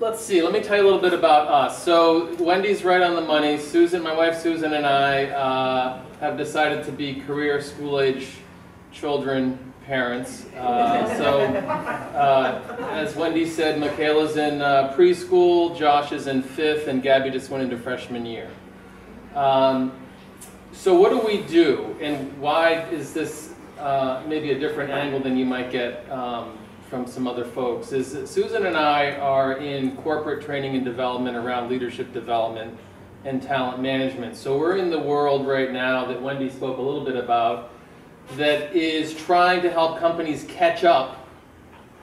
let's see, let me tell you a little bit about us. So Wendy's right on the money. Susan, my wife Susan, and I have decided to be career school-age children parents. As Wendy said, Michaela's in preschool, Josh is in 5th, and Gabby just went into freshman year. So what do we do, and why is this maybe a different angle than you might get from some other folks, is that Susan and I are in corporate training and development around leadership development and talent management. So we're in the world right now that Wendy spoke a little bit about that is trying to help companies catch up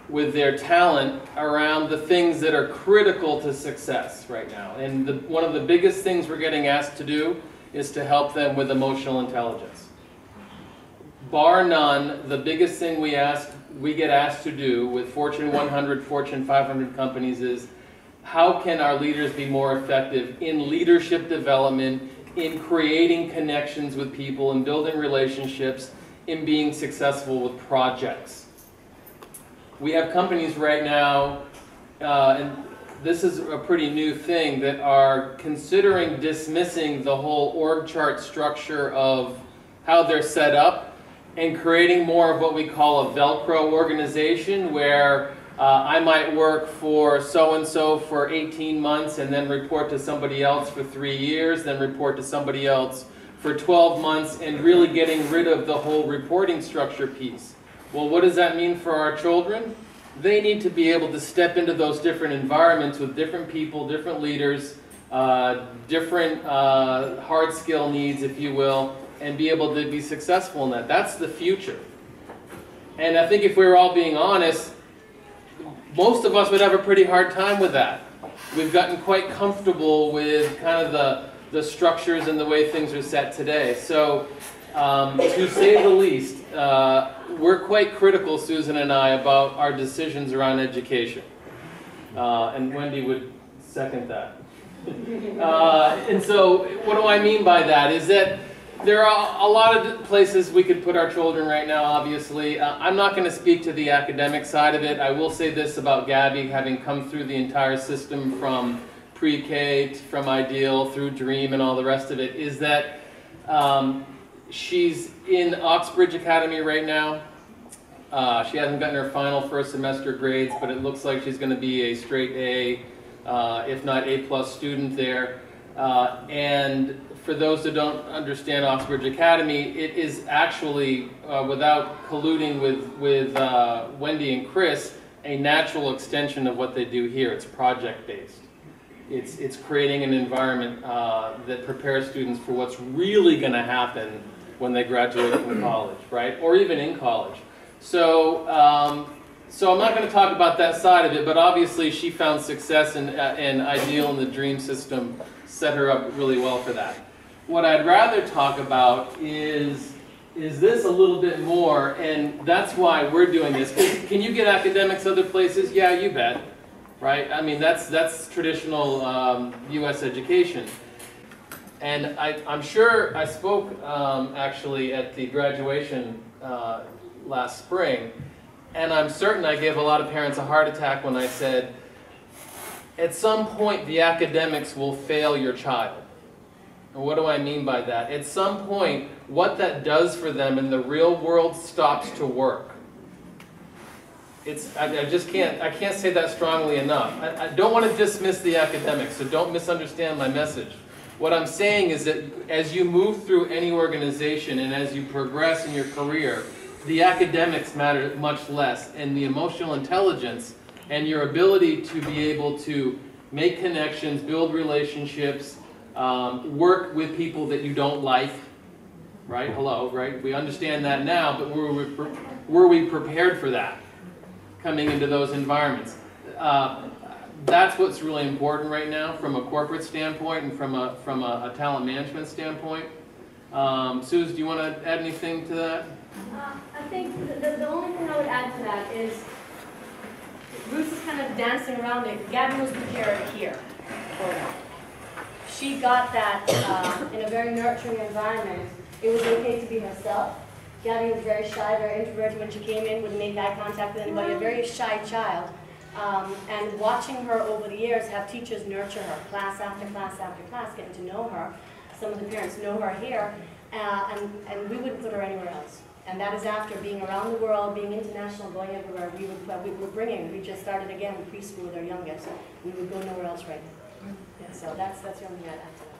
with their talent around the things that are critical to success right now. And one of the biggest things we're getting asked to do is to help them with emotional intelligence. Bar none, the biggest thing we get asked to do with Fortune 100, Fortune 500 companies is how can our leaders be more effective in leadership development, in creating connections with people, in building relationships, in being successful with projects. We have companies right now, and this is a pretty new thing, that are considering dismissing the whole org chart structure of how they're set up and creating more of what we call a Velcro organization where I might work for so-and-so for 18 months and then report to somebody else for 3 years, then report to somebody else for 12 months, and really getting rid of the whole reporting structure piece. Well, what does that mean for our children? They need to be able to step into those different environments with different people, different leaders, different hard skill needs, if you will, and be able to be successful in that. That's the future. And I think if we were all being honest, most of us would have a pretty hard time with that. We've gotten quite comfortable with kind of the structures and the way things are set today. So to say the least, we're quite critical, Susan and I, about our decisions around education. And Wendy would second that. And so what do I mean by that is that there are a lot of places we could put our children right now, obviously. I'm not going to speak to the academic side of it. I will say this about Gabby, having come through the entire system from pre-K, from Ideal, through Dream, and all the rest of it, is that she's in Oxbridge Academy right now. She hasn't gotten her final first semester grades, but it looks like she's going to be a straight A, if not A+ student there. And for those that don't understand Oxbridge Academy, it is actually, without colluding with Wendy and Chris, a natural extension of what they do here. It's project-based. It's creating an environment that prepares students for what's really going to happen when they graduate from college, right? Or even in college. So, so I'm not going to talk about that side of it, but obviously she found success in Ideal, and the Dream system set her up really well for that. What I'd rather talk about is this a little bit more, and that's why we're doing this. Can you get academics other places? Yeah, you bet. Right? I mean, that's traditional U.S. education. And I'm sure I spoke actually at the graduation last spring, and I'm certain I gave a lot of parents a heart attack when I said, at some point the academics will fail your child. And what do I mean by that? At some point, what that does for them in the real world stops to work. I can't say that strongly enough. I don't want to dismiss the academics, so don't misunderstand my message. What I'm saying is that as you move through any organization and as you progress in your career, the academics matter much less, and the emotional intelligence and your ability to be able to make connections, build relationships, work with people that you don't like, right? Hello, right? We understand that now, but were we prepared for that coming into those environments? That's what's really important right now from a corporate standpoint and from a talent management standpoint. Suze, do you want to add anything to that? I think the only thing I would add to that is Ruth is kind of dancing around it. Gabby was prepared here for that. She got that in a very nurturing environment. It was okay to be herself. Gabby was very shy, very introverted when she came in, wouldn't make eye contact with anybody, a very shy child. And watching her over the years, have teachers nurture her, class after class after class, getting to know her. Some of the parents know her here, and we wouldn't put her anywhere else. And that is after being around the world, being international, going everywhere. We were bringing, we just started again with preschool with our youngest. We would go nowhere else right now. Yeah, so that's the only thing I'd add to that.